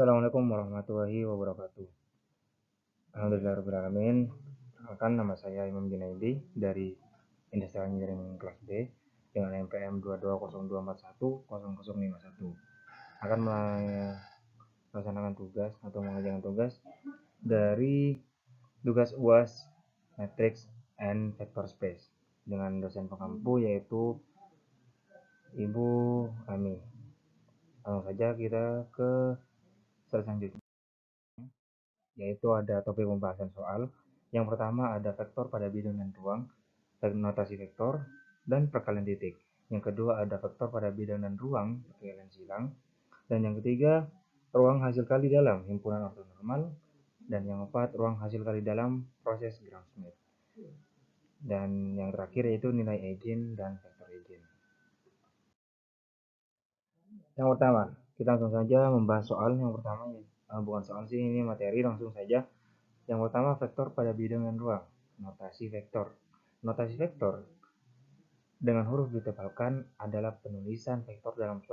Assalamualaikum warahmatullahi wabarakatuh. Alhamdulillahirrahmanirrahim. Perkenalkan, nama saya Imam Junaidi dari Industrial Engineering kelas B dengan NPM 2202410051. Akan melaksanakan tugas atau mengerjakan tugas dari tugas UAS Matrix and Vector Space dengan dosen pengampu yaitu Ibu Ami. Langsung saja kita ke slide selanjutnya, yaitu ada topik pembahasan soal. Yang pertama ada vektor pada bidang dan ruang, notasi vektor, dan perkalian titik. Yang kedua ada vektor pada bidang dan ruang, perkalian silang. Dan yang ketiga, ruang hasil kali dalam himpunan ortonormal. Dan yang keempat, ruang hasil kali dalam proses Gram-Schmidt. Dan yang terakhir yaitu nilai eigen dan vektor eigen. Yang pertama, kita langsung saja membahas soal yang pertama. Bukan soal sih, ini materi, langsung saja. Yang pertama, vektor pada bidang dan ruang, notasi vektor. Notasi vektor dengan huruf ditebalkan adalah penulisan vektor dalam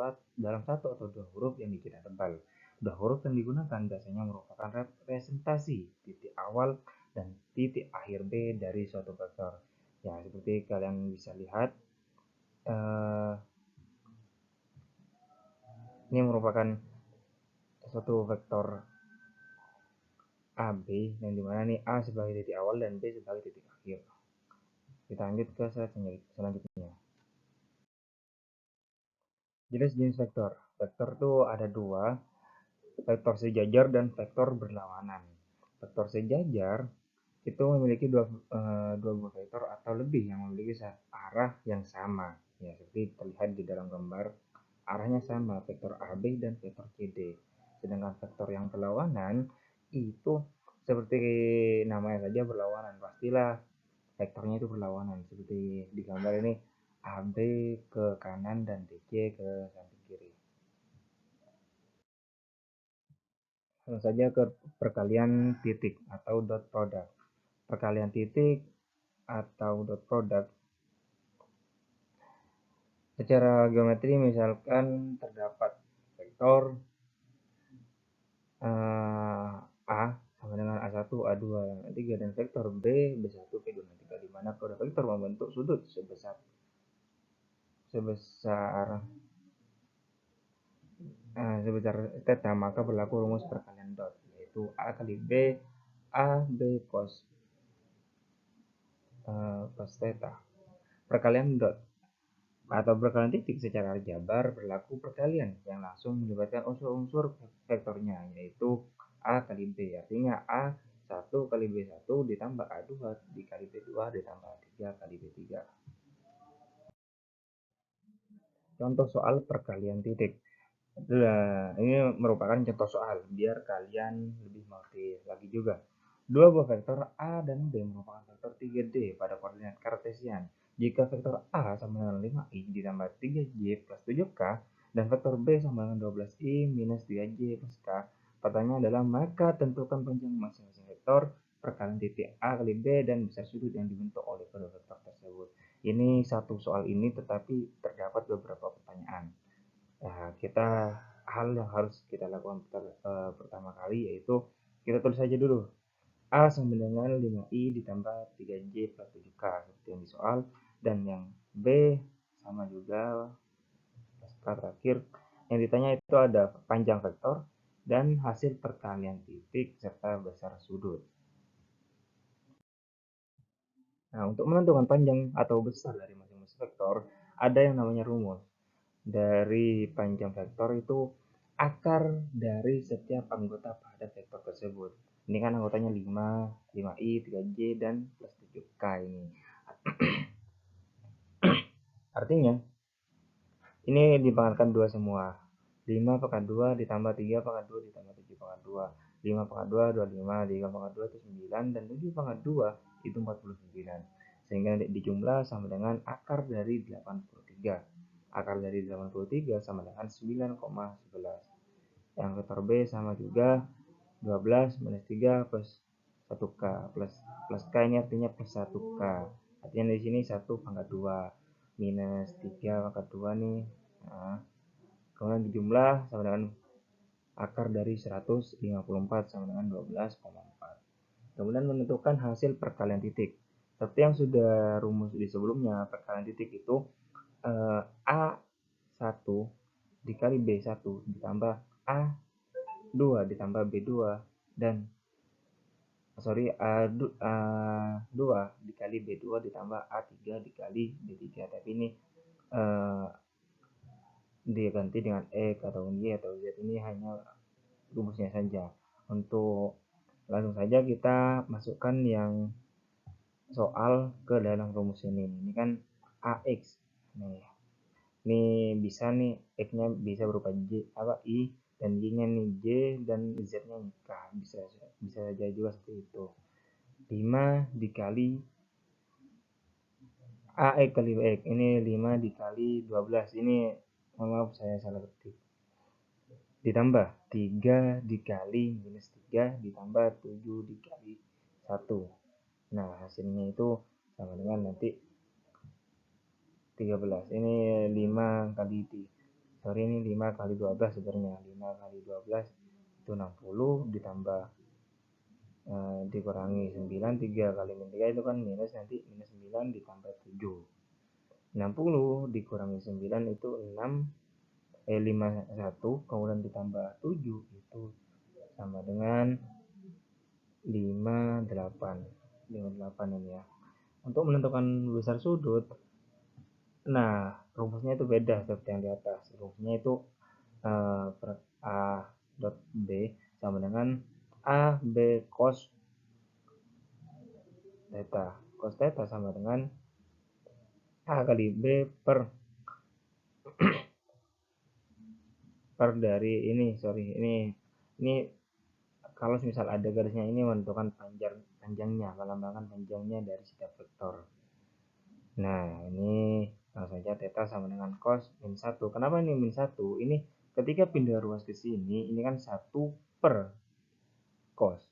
satu atau dua huruf yang dikira tebal. Dua huruf yang digunakan biasanya merupakan representasi titik awal dan titik akhir B dari suatu vektor. Ya, seperti kalian bisa lihat, ini merupakan suatu vektor AB yang dimana nih A sebagai titik awal dan B sebagai titik akhir. Kita lanjut ke slide selanjutnya. Jenis vektor. Vektor itu ada dua, vektor sejajar dan vektor berlawanan. Vektor sejajar itu memiliki dua buah vektor atau lebih yang memiliki arah yang sama. Ya, seperti terlihat di dalam gambar, arahnya sama, vektor AB dan vektor CD. Sedangkan vektor yang berlawanan itu seperti namanya saja berlawanan, pastilah vektornya itu berlawanan. Seperti di gambar ini, AB ke kanan dan DC ke samping kiri. Langsung saja ke perkalian titik atau dot product. Perkalian titik atau dot product secara geometri misalkan terdapat vektor A sama dengan A1, A2, A3 dan vektor B, B1, B2, B3, di mana kedua vektor membentuk sudut sebesar theta, maka berlaku rumus perkalian dot, yaitu A kali B, A B cos theta. Perkalian dot atau perkalian titik secara aljabar berlaku perkalian yang langsung melibatkan unsur-unsur vektornya, yaitu A kali B, artinya A1 kali B1 ditambah A2 dikali B2 ditambah A3 kali B3. Contoh soal perkalian titik. Nah, ini merupakan contoh soal biar kalian lebih mengerti lagi juga. Dua buah vektor A dan B merupakan vektor 3D pada koordinat kartesian. Jika vektor A sama dengan 5i ditambah 3j plus 7k dan vektor B sama dengan 12i minus 3j plus k, pertanyaannya adalah maka tentukan panjang masing-masing vektor perkalian titik A kali B dan besar sudut yang dibentuk oleh kedua vektor tersebut. Ini satu soal ini, tetapi terdapat beberapa pertanyaan. Nah, hal yang harus kita lakukan pertama kali yaitu kita tulis saja dulu A sama dengan 5i ditambah 3j plus 7k seperti yang di soal, dan yang B sama juga plus k terakhir. Yang ditanya itu ada panjang vektor dan hasil perkalian titik serta besar sudut. Nah, untuk menentukan panjang atau besar dari masing-masing vektor ada yang namanya rumus. Dari panjang vektor itu akar dari setiap anggota pada vektor tersebut. Ini kan anggotanya 5, 5i, 3j, dan plus 7k ini. Artinya, ini dipangkatkan 2 semua. 5 pangkat 2 ditambah 3 pangkat 2 ditambah 7 pangkat 2. 5 pangkat 2, 25, 3 pangkat 2 itu 9, dan 7 pangkat 2 itu 49. Sehingga dijumlah sama dengan akar dari 83. Akar dari 83 sama dengan 9,11. Yang vektor B sama juga 12 minus 3 plus 1k plus k ini artinya plus 1k. Artinya di sini 1 pangkat 2 minus 3 pangkat 2 nih. Nah, kemudian dijumlah sama dengan akar dari 154 sama dengan 12,4. Kemudian menentukan hasil perkalian titik. Seperti yang sudah rumus di sebelumnya, perkalian titik itu A1 dikali B1 ditambah A2 ditambah B2 dan A2 dikali B2 ditambah A3 dikali B3. Tapi ini diganti dengan X atau Y atau Z, ini hanya rumusnya saja. Untuk langsung saja kita masukkan yang soal ke dalam rumus ini. Ini kan AX. Nih, ini bisa nih X-nya bisa berupa I dan Y-nya nih J dan Z-nya K. Bisa saja juga seperti itu. 5 dikali AX kali X. Ini 5 dikali 12. Ini maaf saya salah ketik. Ditambah 3 dikali minus 3 ditambah 7 dikali 1. Nah, hasilnya itu sama dengan nanti 13. Ini 5 kali ini 5 kali 12 sebenarnya. 5 kali 12 itu 60 ditambah dikurangi 9, 3 kali min 3 itu kan minus, nanti minus 9 ditambah 7. 60 dikurangi 9 itu 51, kemudian ditambah 7 itu sama dengan 58 ini ya. Untuk menentukan besar sudut, nah rumusnya itu beda seperti yang di atas. Rumusnya itu A dot B sama dengan A B cos theta. Cos theta sama dengan A kali B per dari ini kalau misal ada garisnya, ini menentukan panjangnya, melambangkan panjangnya dari setiap vektor. Nah, ini langsung saja theta sama dengan cos min 1. Kenapa ini min 1? Ini ketika pindah ruas ke sini, ini kan 1 per cos.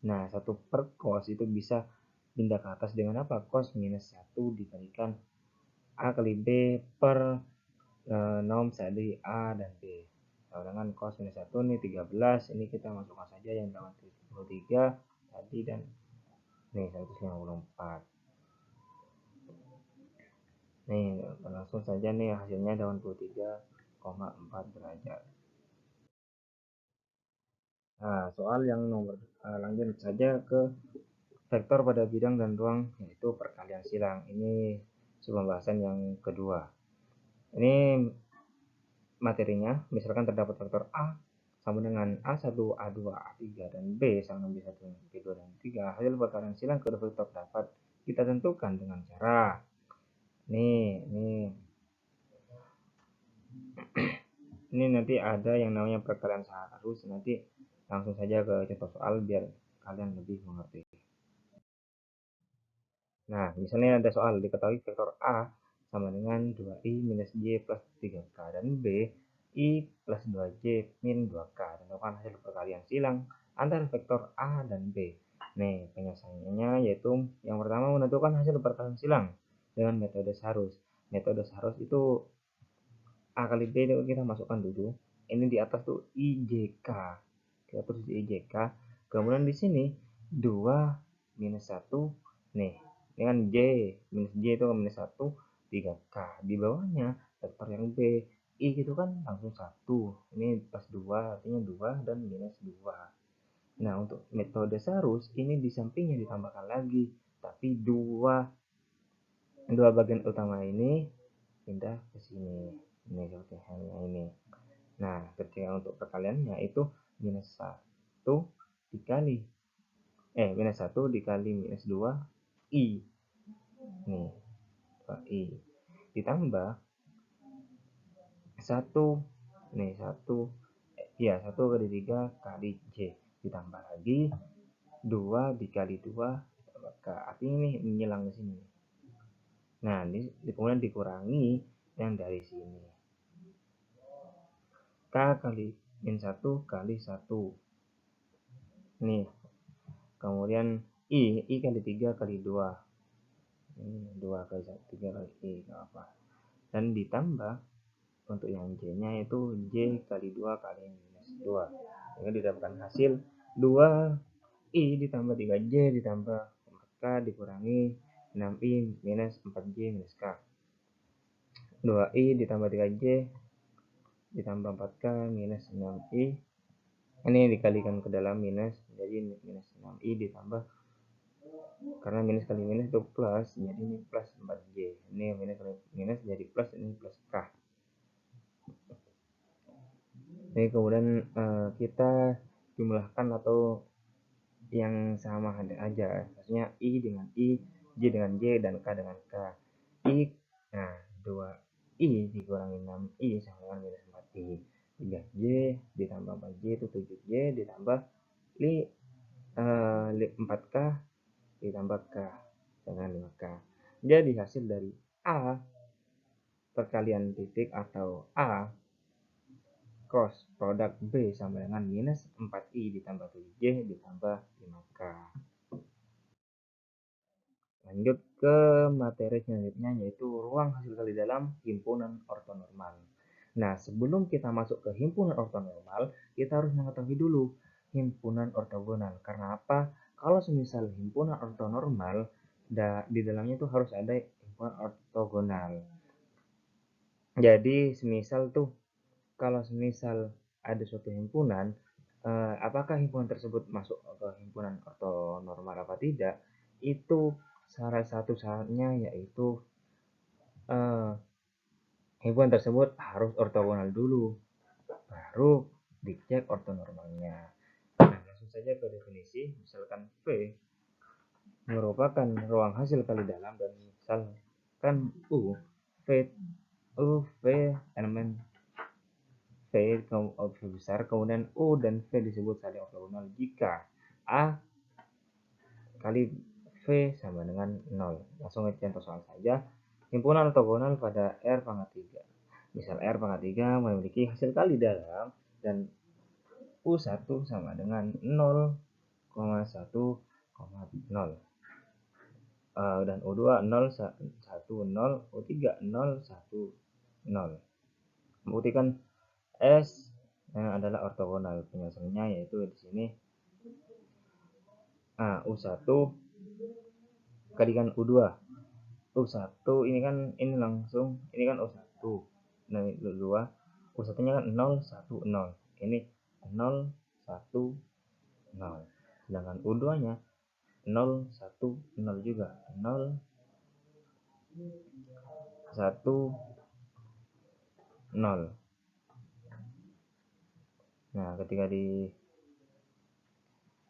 Nah, 1 per cos itu bisa pindah ke atas dengan apa? Cos minus 1 dikalikan A kali B per nom dari A dan B. Sama dengan cos minus 1 ini 13. Ini kita masukkan saja yang 83 tadi dan nih 154. Nih, langsung saja nih hasilnya 83,4 derajat. Nah, soal yang nomor lanjut saja ke vektor pada bidang dan ruang, yaitu perkalian silang. Ini pembahasan yang kedua. Ini materinya, misalkan terdapat vektor A sama dengan A1, A2, A3, dan B sama dengan B1, B2, dan B3. Hasil perkalian silang kedua vektor dapat kita tentukan dengan cara ini nanti ada yang namanya perkalian searus. Nanti langsung saja ke contoh soal biar kalian lebih mengerti. Nah, misalnya ada soal diketahui vektor A sama dengan 2i minus j plus 3k dan B i plus 2j min 2k. Tentukan hasil perkalian silang antara vektor A dan B. Nih, penyelesaiannya yaitu yang pertama menentukan hasil perkalian silang dengan metode searus. Metode searus itu A kali B itu kita masukkan dulu. Ini di atas tuh IJK. Kita tulis IJK. Kemudian di sini 2 minus 1. Nih, ini kan J. Minus J itu minus 1, 3K. Di bawahnya vektor yang B. I itu kan langsung 1. Ini plus 2, artinya 2 dan minus 2. Nah, untuk metode searus, ini di sampingnya ditambahkan lagi. Tapi dua bagian utama ini pindah ke sini. Ini seperti halnya ini. Nah, ketika untuk perkaliannya itu minus 1 dikali minus 1 dikali minus 2 I. Nih, 2I. Ditambah 1 nih 1 kali 3 kali J. Ditambah lagi 2 dikali 2 ditambah K. Artinya ini menyilang ke sini. Nah, ini kemudian dikurangi yang dari sini. K kali min 1 kali 1. Nih, kemudian I kali 3 kali 2. Ini 2 kali 3 kali I, nggak apa. Dan ditambah untuk yang J nya itu J kali 2 kali 2. Sehingga didapatkan hasil 2i ditambah 3j ditambah 4k dikurangi 6i minus 4j minus k. 2i ditambah 3j ditambah 4k minus 6i, ini dikalikan ke dalam minus, jadi minus 6i ditambah, karena minus kali minus itu plus, jadi ini plus 4j, ini minus kali minus jadi plus, ini plus k. Ini kemudian kita jumlahkan atau yang sama aja, maksudnya i dengan i, j dengan j, dan k dengan k. Nah 2i dikurangi 6i sama dengan minus 4i. 3j ditambah 4j itu 7j ditambah 4k ditambah k dengan 5k. Jadi hasil dari A perkalian titik atau A cross produk B sama dengan minus 4i ditambah 7j ditambah 5k. Lanjut ke materi selanjutnya, yaitu ruang hasil kali dalam himpunan ortonormal. Nah, sebelum kita masuk ke himpunan ortonormal, kita harus mengetahui dulu himpunan ortogonal. Karena apa? Kalau semisal himpunan ortonormal, di dalamnya itu harus ada himpunan ortogonal. Jadi, semisal tuh, kalau semisal ada suatu himpunan, apakah himpunan tersebut masuk ke himpunan ortonormal apa tidak? Itu salah satu syaratnya yaitu himpunan tersebut harus ortogonal dulu, baru dicek ortonormalnya. Nah, langsung saja ke definisi. Misalkan V merupakan ruang hasil kali dalam, dan misalkan V elemen V besar, kemudian U dan V disebut saling ortogonal jika A kali V sama dengan 0. Langsung contoh soal saja. Himpunan ortogonal pada R pangkat 3. Misal R pangkat 3 memiliki hasil kali dalam dan U1 sama dengan 0,1,0. Dan U2 0, 1, 0, U3 0, 1, 0. Membuktikan S adalah ortogonal. Penjelasannya yaitu di sini U1 kalikan U2. U1 ini kan ini langsung, ini kan U1. Nah, U2. U1-nya kan 0, 1, 0. Ini 0, 1, 0. Sedangkan U2-nya 0, 1, 0 juga. 0, 1, 0. Nah, ketika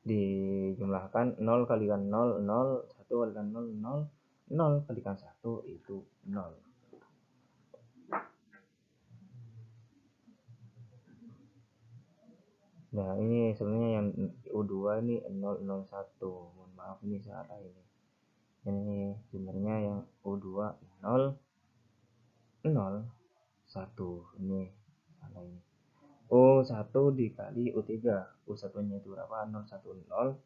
dijumlahkan 0 kalikan 0, 0, 1 kalikan 0, 0, 0 kalikan 1 itu 0. Nah, ini sebenarnya yang U2 ini 001. Mohon maaf, ini salah ini. Ini sebenarnya yang U2 0, 0, 1. Ini salah ini. U1 dikali U3. U1-nya itu berapa? 0, 1, 0.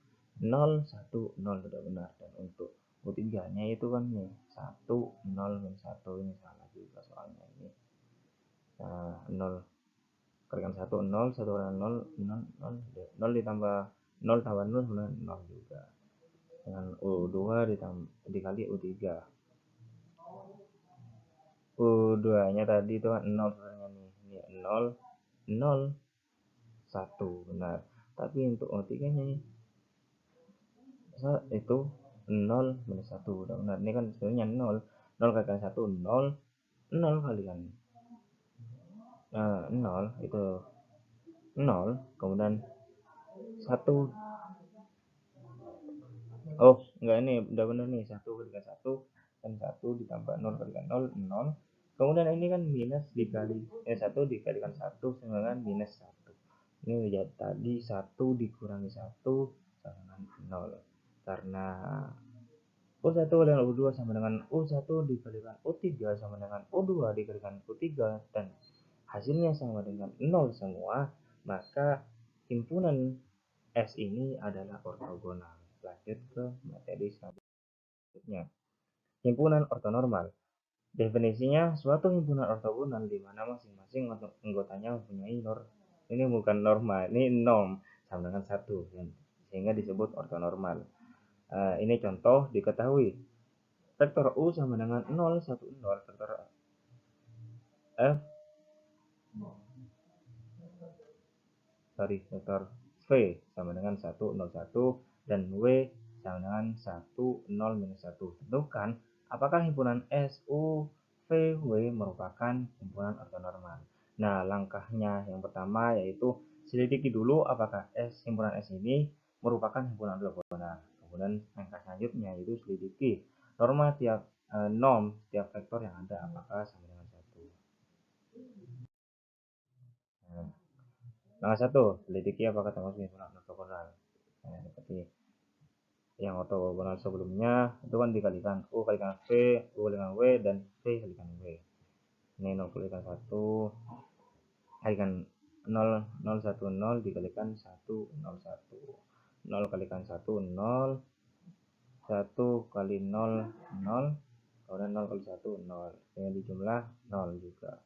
0, 1, 0 sudah benar. Dan untuk U3-nya itu kan nih 1, 0, dan 1. Ini salah juga soalnya ini. Nah, 0 kalikan 1, 0, 1 kalikan 0, 0, 0, 0 ditambah 0 tambah 0 sebenarnya 0 juga. Dengan U2 dikali U3. U2-nya tadi itu kan 0 sebenarnya nih. Ini 0, 0, 1 benar. Tapi untuk U3-nya itu 0 minus 1 udah benar. Ini kan sebenarnya 0. 0 kalikan 1, 0. 0 kalikan 0 itu 0, kemudian 1. Oh, enggak, ini udah benar nih. 1 kalikan 1 dan 1 ditambah 0 kalikan 0, 0. Kemudian ini kan minus dikali 1 dikalikan 1 sama dengan minus 1. Ini udah tadi 1 dikurangi 1 sama dengan 0. Karena U1 dan U2 sama dengan U1 dikalikan U3 sama dengan U2 dikalikan U3 dan hasilnya sama dengan 0 semua, maka himpunan S ini adalah ortogonal. Lanjut ke materi selanjutnya. Himpunan ortonormal. Definisinya suatu himpunan ortogonal di mana masing-masing anggotanya mempunyai ini bukan norma, ini norm sama dengan 1, sehingga disebut ortonormal. Ini contoh diketahui vektor U sama dengan 0, 1, 0, vektor F, vektor V sama dengan 1, 0, 1, dan W sama dengan 1, 0, minus 1. Tentukan apakah himpunan S, U, V, W merupakan himpunan ortonormal. Nah, langkahnya yang pertama yaitu selidiki dulu apakah himpunan S ini merupakan himpunan ortogonal. Kemudian langkah selanjutnya yaitu selidiki norma norm tiap vektor yang ada apakah sama dengan 1. Nah, langkah 1, selidiki apakah termasuk himpunan ortogonal. Nah, seperti yang ortogonal sebelumnya itu kan dikalikan U kalikan V, U kalikan W, dan V kalikan W. Ini 0 kalikan 1 kalikan 0, 0, 1, 0 dikalikan 1, 0, 1. 0 kalikan 1, 0. 1 kali 0, 0. Kemudian 0 kali 1, 0. Dengan dijumlah 0 juga.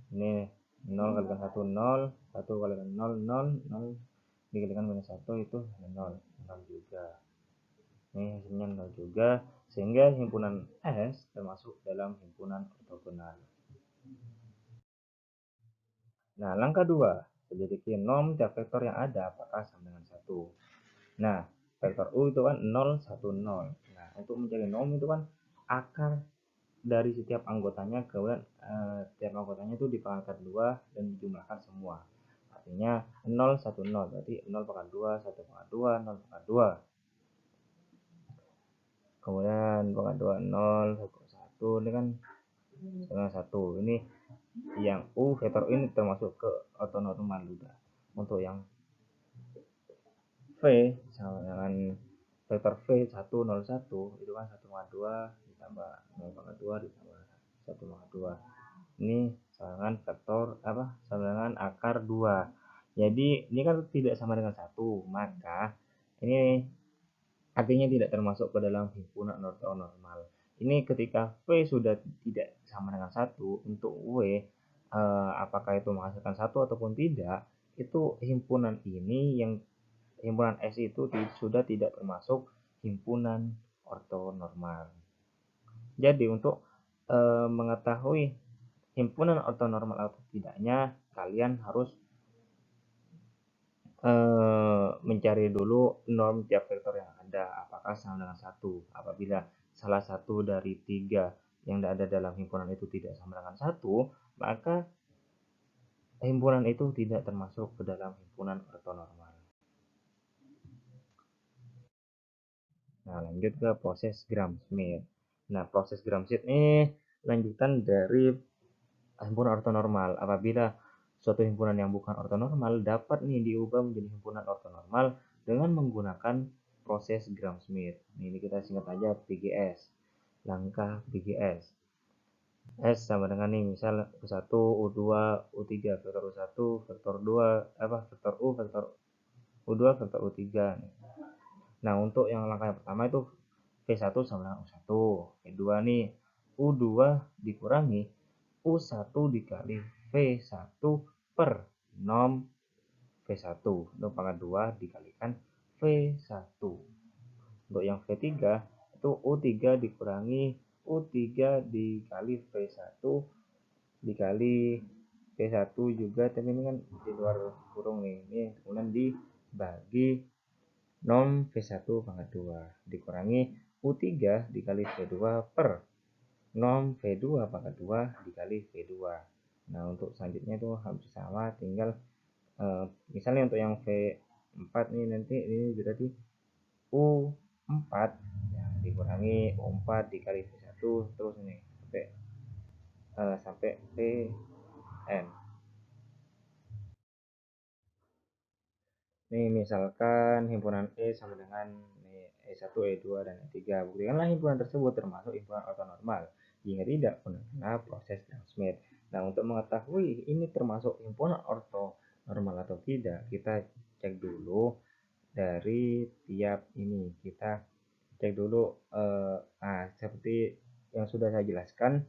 Ini 0 kalikan 1, 0. 1 kalikan 0, 0. 0 dikalikan minus 1 itu 0. 0 juga. Ini hasilnya 0 juga, sehingga himpunan S termasuk dalam himpunan ortogonal. Nah, langkah 2, selidiki norm tiap vektor yang ada apakah sama dengan 1. Nah, vektor U itu kan 0, 1, 0. Nah, untuk mencari norm itu kan akar dari setiap anggotanya, kemudian tiap anggotanya itu dipangkat 2 dan dijumlahkan semua. Artinya 0, 1, 0. Berarti 0 pangkat 2, 1 pangkat 2, 0 pangkat 2. Kemudian pangkat 2, 0, 1, ini kan setengah 1. Ini yang U, vektor ini termasuk ke ortonormal juga. Untuk yang V sama dengan vektor V 101 itu kan 1,2 ditambah 0,2 ditambah 1,2. Ini sama dengan vektor sama dengan akar 2. Jadi ini kan tidak sama dengan 1, maka ini artinya tidak termasuk ke dalam himpunan ortonormal. Ini ketika V sudah tidak sama dengan 1, untuk W apakah itu menghasilkan 1 ataupun tidak, itu himpunan ini yang himpunan S itu sudah tidak termasuk himpunan ortonormal. Jadi untuk mengetahui himpunan ortonormal atau tidaknya, kalian harus mencari dulu norm tiap vektor yang ada apakah sama dengan 1. Apabila salah satu dari 3 yang ada dalam himpunan itu tidak sama dengan 1, maka himpunan itu tidak termasuk ke dalam himpunan ortonormal. Nah, lanjut ke proses Gram-Schmidt. Nah, proses Gram-Schmidt ini lanjutan dari himpunan ortonormal. Apabila suatu himpunan yang bukan ortonormal dapat nih diubah menjadi himpunan ortonormal dengan menggunakan proses Gram-Schmidt. Ini kita singkat aja PGS. Langkah PGS. S sama dengan nih, misal U1, U2, U3, vektor U1, vektor 2, vektor U, vektor U2, vektor U3. Nah, untuk yang langkah yang pertama itu V1 sama dengan U1. V2 nih, U2 dikurangi U1 dikali V1 per nom V1. Untuk pangkat 2 dikalikan V1. Untuk yang V3 itu U3 dikurangi U3 dikali V1 dikali V1 juga, tapi ini kan di luar kurung nih. Ini kemudian dibagi nom V1 pangkat 2 dikurangi U3 dikali V2 per nom V2 pangkat 2 dikali V2. Nah, untuk selanjutnya itu hampir sama, tinggal misalnya untuk yang V4 ini nanti ini berarti U4 ya, dikurangi U4 dikali V1 terus ini sampai Vn. Nih, misalkan himpunan E sama dengan E1, E2, dan E3. Buktikanlah himpunan tersebut termasuk himpunan ortonormal. Jika tidak, gunakanlah proses Gram-Schmidt. Nah, untuk mengetahui ini termasuk himpunan ortonormal atau tidak, kita cek dulu dari tiap ini. Kita cek dulu seperti yang sudah saya jelaskan,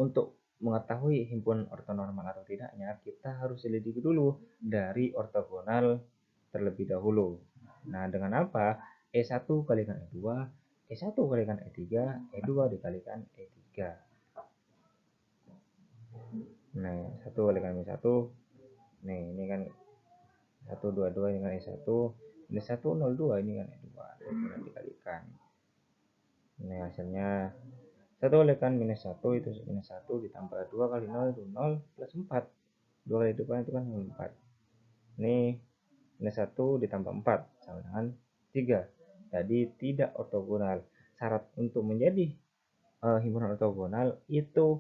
untuk mengetahui himpunan ortonormal atau tidaknya, kita harus selidiki dulu dari ortogonal terlebih dahulu. Nah, dengan apa? E1 kalikan E2, E1 kalikan E3, E2 dikalikan E3. Nah, 1 kalikan E1, nih ini kan 122 ini kan E1, ini 102 ini kan E2, kemudian dikalikan. Nah, hasilnya 1 kalikan minus 1 itu minus 1 ditambah 2 kali 0 itu 0 plus 4. 2 kali depan itu kan 4. Ini minus 1 ditambah 4 sama dengan 3. Jadi tidak ortogonal. Syarat untuk menjadi himpunan ortogonal itu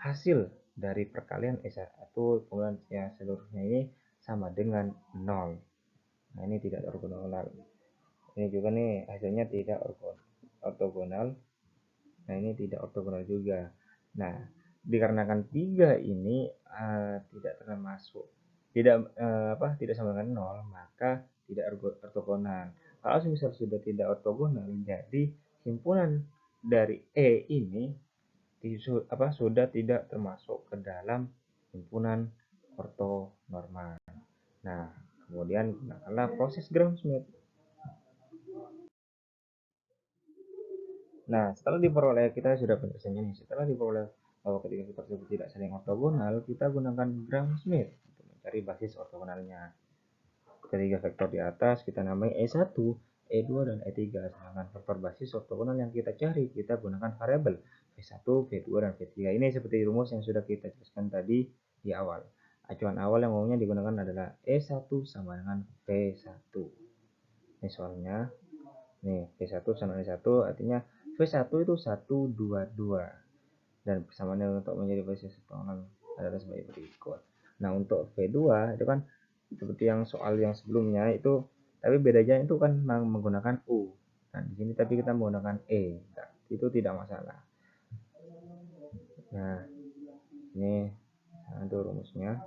hasil dari perkalian S1 kemudian yang seluruhnya ini sama dengan 0. Nah, ini tidak ortogonal. Ini juga nih hasilnya tidak ortogonal. Nah, ini tidak ortogonal juga. Nah, dikarenakan 3 ini tidak termasuk tidak sama dengan 0, maka tidak ortogonal. Kalau misal sudah tidak ortogonal, jadi himpunan dari E ini sudah tidak termasuk ke dalam himpunan ortonormal. Nah, kemudian gunakanlah proses Gram-Schmidt. Nah, setelah diperoleh, kita sudah penjelasannya nih. Setelah diperoleh bahwa ketiga vektor tersebut tidak saling ortogonal, kita gunakan Gram-Schmidt untuk mencari basis ortogonalnya. Ketiga vektor di atas kita namai E1, E2, dan E3. Sedangkan vektor basis ortogonal yang kita cari, kita gunakan variabel V1, V2, dan V3. Ini seperti rumus yang sudah kita jelaskan tadi di awal. Acuan awal yang umumnya digunakan adalah E1 sama dengan V1. Ini soalnya. Nih, V1 sama dengan E1 artinya V1 itu 122. Dan persamaannya untuk menjadi basis ortogonal adalah sebagai berikut. Nah, untuk V2 itu kan seperti yang soal yang sebelumnya itu, tapi bedanya itu kan menggunakan U. Nah, di sini tapi kita menggunakan E. Nah, itu tidak masalah. Nah, ini itu rumusnya.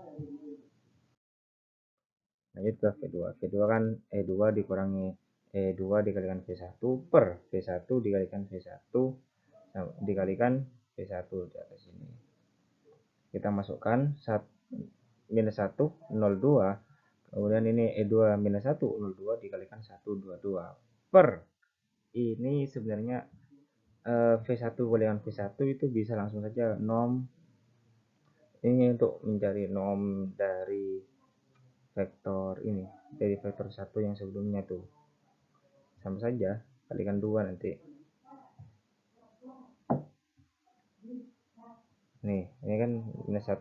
Lanjut ke V2. V2 kan E2 dikurangi E2 dikalikan V1 per V1 dikalikan V1 dikalikan V1 di atas ini. Kita masukkan minus 1, 02. Kemudian ini E2 minus 1, 02 dikalikan 122 per ini sebenarnya V1 kalikan V1 itu bisa langsung saja nom. Ini untuk mencari nom dari vektor ini, dari vektor 1 yang sebelumnya tuh. Sama saja, kalikan 2 nanti. Nih, ini kan minus 1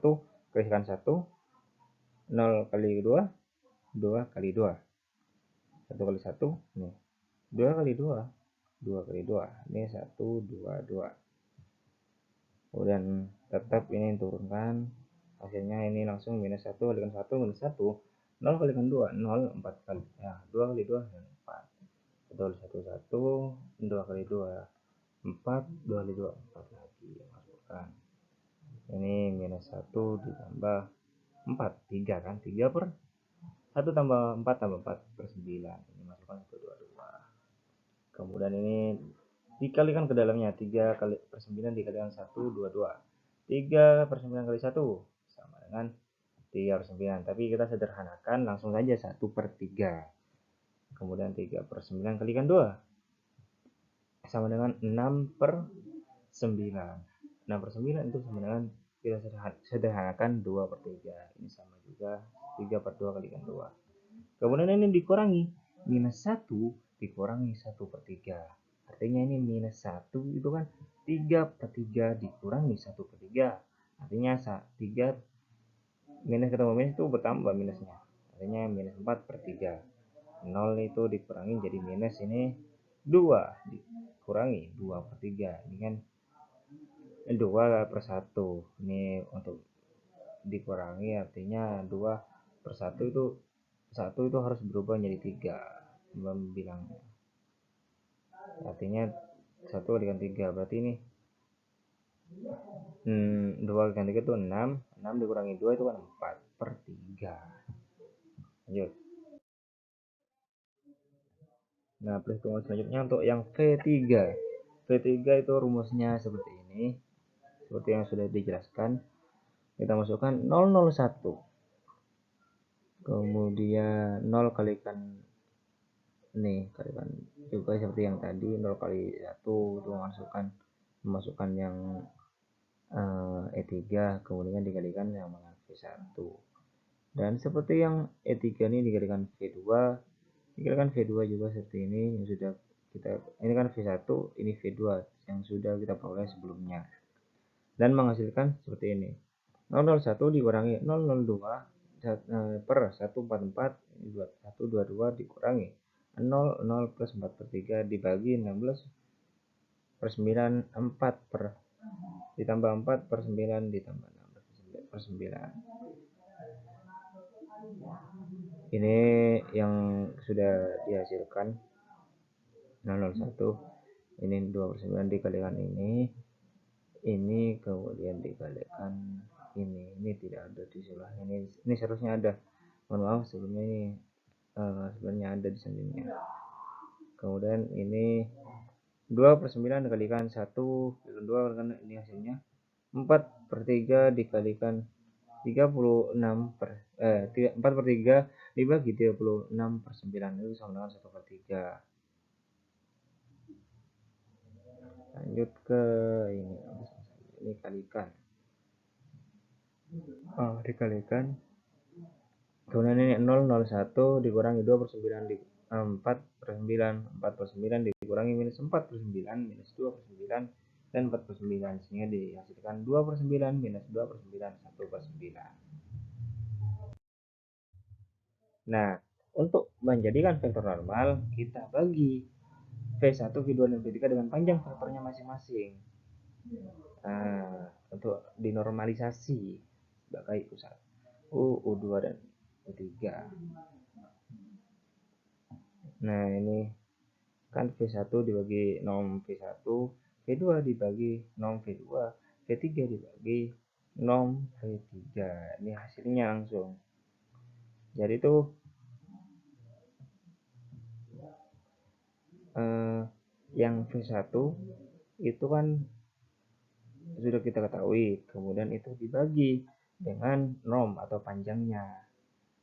kalikan 1, 0 kali 2, 2 kali 2. 1 kali 1, nih. 2 kali 2, 2 kali 2. Ini 1, 2, 2. Kemudian tetap ini turunkan. Hasilnya ini langsung minus 1 kalikan 1 minus 1. 0 kalikan 2, 0, 4 kali. Ya, 2 kali 2, 4. 1 kali 1, 1. 2 kali 2, 4. 2 kali 2, 4 lagi. Masukkan. Ini minus 1 ditambah 4. 3 kan? 3 per 1 tambah 4 tambah 4 per 9. Ini masukkan 1, 2, 2. Kemudian ini dikalikan ke dalamnya. 3 kali per 9 dikalikan 1, 2, 2. 3 per 9 kali 1 sama dengan 3 per 9. Tapi kita sederhanakan langsung saja 1 per 3. Kemudian 3 per 9 kalikan 2 sama dengan 6 per 9. 6 per 9 itu sama dengan kita sederhanakan 2 per 3. Ini sama juga 3 per 2 kalikan 2. Kemudian ini dikurangi. Minus 1 dikurangi 1 per 3. Artinya ini minus 1 itu kan 3 per 3 dikurangi 1 per 3. Artinya 3 minus ketemu minus itu bertambah minusnya. Artinya minus 4 per 3. 0 itu dikurangi jadi minus ini 2 dikurangi 2 per 3. Ini kan 2 per 1. Ini untuk dikurangi artinya 2 per 1 itu 1 itu harus berubah menjadi 3 membilangnya. Artinya 1 kalikan 3 berarti ini 2 kalikan 3 itu 6. 6 dikurangi 2 itu kan 4 per 3. Lanjut. Nah, perhitungan selanjutnya untuk yang V3. V3 itu rumusnya seperti ini. seperti yang sudah dijelaskan. Kita masukkan 001, kemudian 0 kalikan nih, kalikan juga seperti yang tadi, 0 kali 1 itu memasukkan yang E3, kemudian dikalikan yang dengan V1. Dan seperti yang E3 ini dikalikan V2, dikalikan V2 juga seperti ini, yang sudah kita, ini kan V1, ini V2 yang sudah kita peroleh sebelumnya, dan menghasilkan seperti ini. 001 dikurangi 002 per 144, 122 dikurangi 0 plus 4/3 dibagi 16 per 9, 4 per ditambah 4 per 9 ditambah 16 per 9. Ini yang sudah dihasilkan 001, ini 2 per 9 dikalikan ini kemudian dikalikan ini tidak ada di sebelah ini seharusnya ada, mohon maaf sebelumnya ini sebenarnya ada di sampingnya. Kemudian ini 2 per 9 dikalikan 1 2, karena ini hasilnya 4/3 dikalikan 36 per 4/3 dibagi 36 per 9 itu sama dengan 1/3. Lanjut ke ini kalikan, dikalikan, kemudian ini 001 dikurangi 2 per 9 di 4 per 9, 4 per 9 dikurangi minus 4 per 9 minus 2 per 9 dan 4 per 9, sehingga dihasilkan 2 per 9 minus 2 per 9, 1 per 9. Nah, untuk menjadikan vektor normal, kita bagi V1, V2, dan V3 dengan panjang vektornya masing-masing. Nah, untuk dinormalisasi sebagai U1, U2, dan U3. Nah, ini kan V1 dibagi norm V1, V2 dibagi norm V2, V3 dibagi norm V3. Ini hasilnya langsung. Jadi itu yang V1 itu kan sudah kita ketahui, kemudian itu dibagi dengan norm atau panjangnya.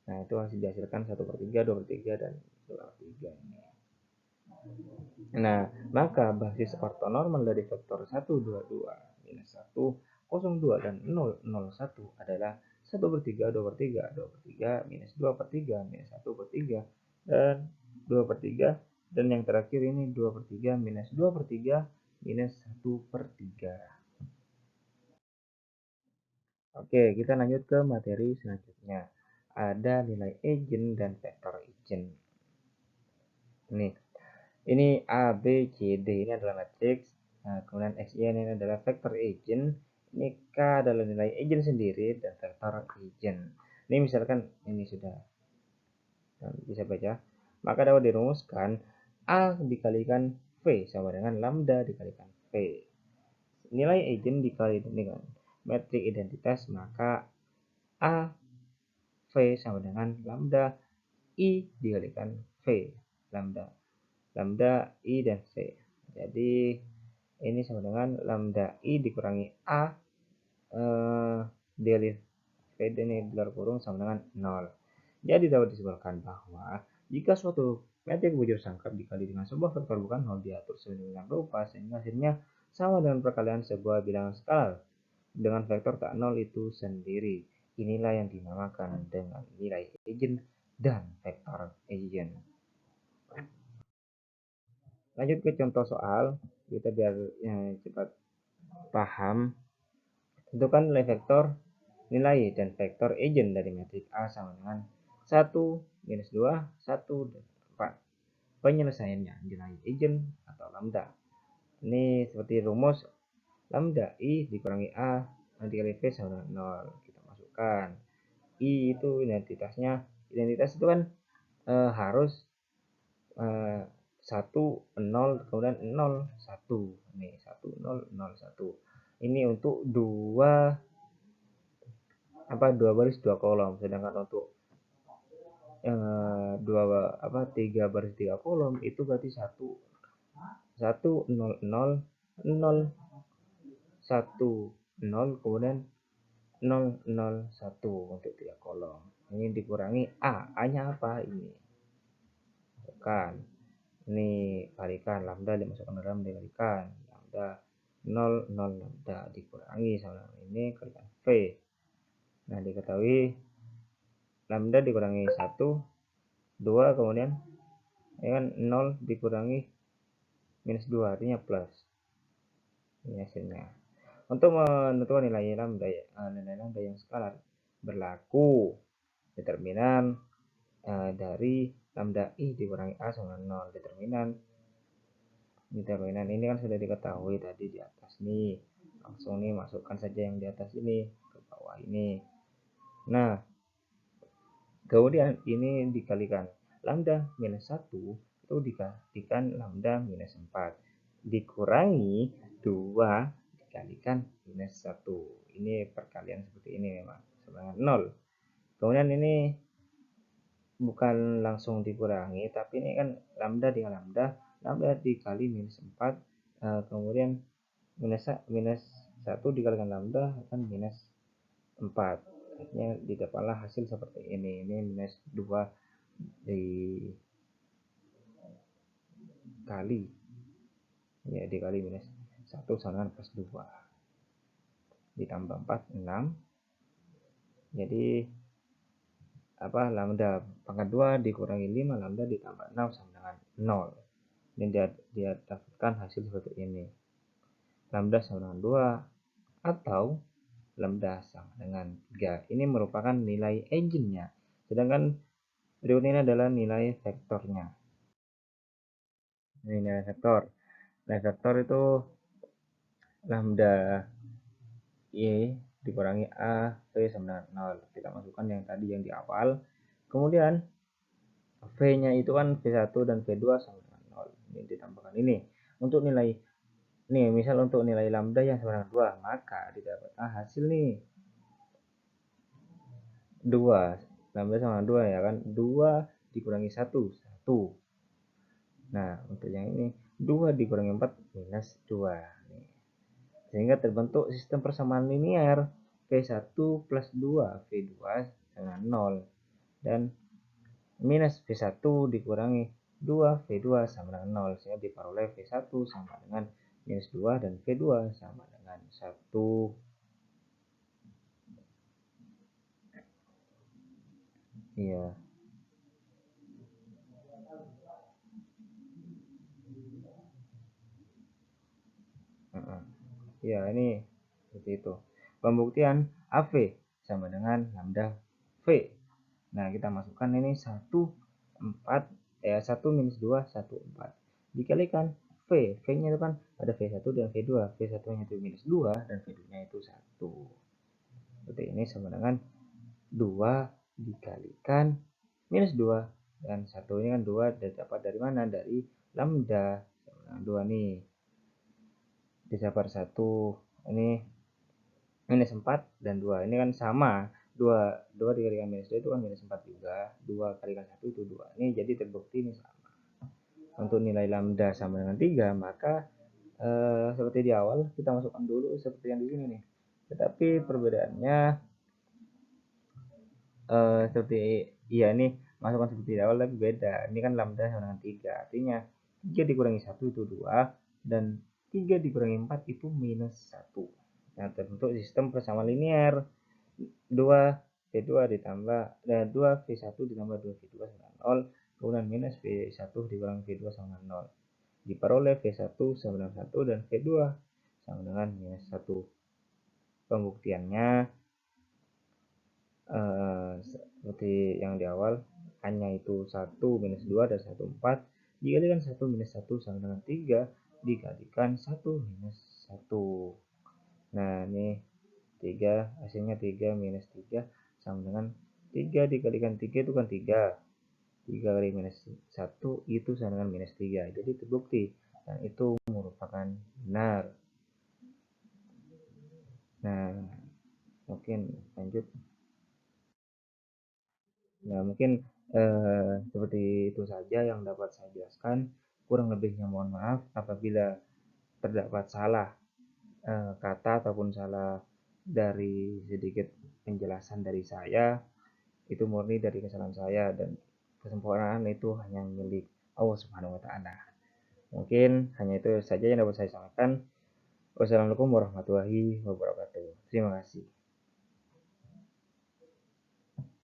Nah, itu hasil dihasilkan 1/3, 2/3, dan 2/3 ini. Nah, maka basis ortonormal dari vektor 122 minus 1, 02, dan 001 adalah 1/3, 2/3, 2/3, minus 2/3, minus 1/3, dan 2/3, dan yang terakhir ini 2/3, minus 2/3, minus 1/3. Oke, kita lanjut ke materi selanjutnya. Ada nilai eigen dan vektor eigen. Ini A, B, C, D ini adalah matriks. Nah, kemudian X, Y ini adalah vektor eigen. Ini K adalah nilai eigen sendiri dan vektor eigen. Ini misalkan ini sudah bisa baca. Maka dapat dirumuskan A dikalikan V sama dengan lambda dikalikan V. Nilai eigen dikali dengan metrik identitas, maka A V sama dengan lambda I dikalikan V, lambda I dan V. Jadi ini sama dengan lambda I dikurangi A dikali V ini di luar kurung sama dengan 0. Jadi dapat disimpulkan bahwa jika suatu metrik bujur sangkap dikali dengan sebuah vektor bukan 0 diatur sedemikian rupa sehingga hasilnya sama dengan perkalian sebuah bilangan skalar dengan vektor tak 0 itu sendiri. Inilah yang dinamakan dengan nilai eigen dan vektor eigen. Lanjut ke contoh soal, kita biar cepat paham. Tentukan nilai vektor nilai dan vektor eigen dari metrik A sama dengan 1, minus 2, 1, dan 4. Penyelesaiannya nilai eigen atau lambda. Ini seperti rumus lambda I dikurangi A dikali V sama dengan 0. Kita masukkan. I itu identitasnya, identitas itu kan harus 1, 0, kemudian 0, 1. Nih, 1, 0, 0, 1. Ini untuk 2 baris 2 kolom, sedangkan untuk 3 baris 3 kolom itu berarti 1, 1, 0, 0, 0, 1. 0 kemudian 001 untuk tiap kolom. Ini dikurangi A nya apa ini, kan ini kalikan lambda dimasukkan ke dalam dikalikan lambda 0 lambda dikurangi sama ini kalikan V. Nah diketahui lambda dikurangi 1 2 kemudian ya kan 0 dikurangi minus 2 artinya plus. Ini hasilnya. Untuk menentukan nilai lambda yang skalar berlaku determinan dari lambda i dikurangi a sama 0. Determinan ini kan sudah diketahui tadi di atas nih. Langsung nih masukkan saja yang di atas ini ke bawah ini. Nah, kemudian ini dikalikan lambda minus 1 itu dikalikan lambda minus 4 dikurangi 2 dikalikan minus 1. Ini perkalian seperti ini memang sama 0. Kemudian ini bukan langsung dikurangi, tapi ini kan lambda dengan lambda dikali minus 4, kemudian minus 1 dikalikan lambda akan minus 4. Akhirnya didapatlah hasil seperti ini minus 2 dikali minus 1 sama dengan plus 2 ditambah 4 6. Jadi lambda pangkat 2 dikurangi 5 lambda ditambah 6 sama dengan 0. Ini dia dapatkan hasil seperti ini. Lambda sama dengan 2 atau lambda sama dengan 3. Ini merupakan nilai eigennya. Sedangkan berikut ini adalah nilai vektornya. Ini nilai vektor. Nilai vektor itu lambda y dikurangi a v sama dengan 0. Kita masukkan yang tadi yang di awal. Kemudian v-nya itu kan v1 dan v2 sama dengan 0. Ini ditambahkan ini. Untuk nilai misal untuk nilai lambda yang sama dengan 2, maka didapatkan hasil nih 2. Lambda sama dengan 2 ya kan. 2 dikurangi 1, 1. Nah, untuk yang ini 2 dikurangi 4 minus 2. Nih. Sehingga terbentuk sistem persamaan linear V1 plus 2 V2 sama 0 dan minus V1 dikurangi 2 V2 sama dengan 0 sehingga diperoleh V1 sama dengan minus 2 dan V2 sama dengan 1. Iya. Ya, ini seperti itu. Pembuktian AV sama dengan lambda V. Nah, kita masukkan ini 1 minus 2 1 4. Dikalikan V. V-nya itu kan ada V1 dan V2. V1-nya itu minus 2 dan V2-nya itu 1. Seperti ini sama dengan 2 dikalikan minus 2 dan 1 ini kan 2 dapat dari mana? Dari lambda sama dengan 2 nih. Didapat 1 ini minus 4 dan 2 ini kan sama 2 dikalikan minus 2 itu kan minus 4 juga 2 kalikan 1 itu 2 ini jadi terbukti ini sama. Untuk nilai lambda sama dengan 3 maka seperti di awal kita masukkan dulu seperti yang di sini nih, tetapi perbedaannya seperti ini masukkan seperti di awal tapi beda. Ini kan lambda sama dengan 3 artinya 3 dikurangi 1 itu 2 dan 3 dikurangi 4 itu minus 1. Nah, terbentuk sistem persamaan linear 2 V2 ditambah 2 V1 ditambah 2 V2 sama 0 kemudian minus V1 dikurangi V2 sama 0 diperoleh V1 sama dengan 1 dan V2 sama dengan minus 1. Pembuktiannya seperti yang di awal hanya itu 1 minus 2 dan 1 4 dikalikan 1 minus 1 sama dengan 3 dikalikan 1 minus 1. Nah ini 3 hasilnya 3 minus 3 sama dengan 3 dikalikan 3 itu kan 3 kali minus 1 itu sama dengan minus 3. Jadi terbukti dan itu merupakan benar. Nah mungkin lanjut. Nah mungkin seperti itu saja yang dapat saya jelaskan. Kurang lebihnya mohon maaf apabila terdapat salah kata ataupun salah dari sedikit penjelasan dari saya, itu murni dari kesalahan saya dan kesempurnaan itu hanya milik Allah Subhanahu wa taala. Mungkin hanya itu saja yang dapat saya sampaikan. Wassalamualaikum warahmatullahi wabarakatuh. Terima kasih.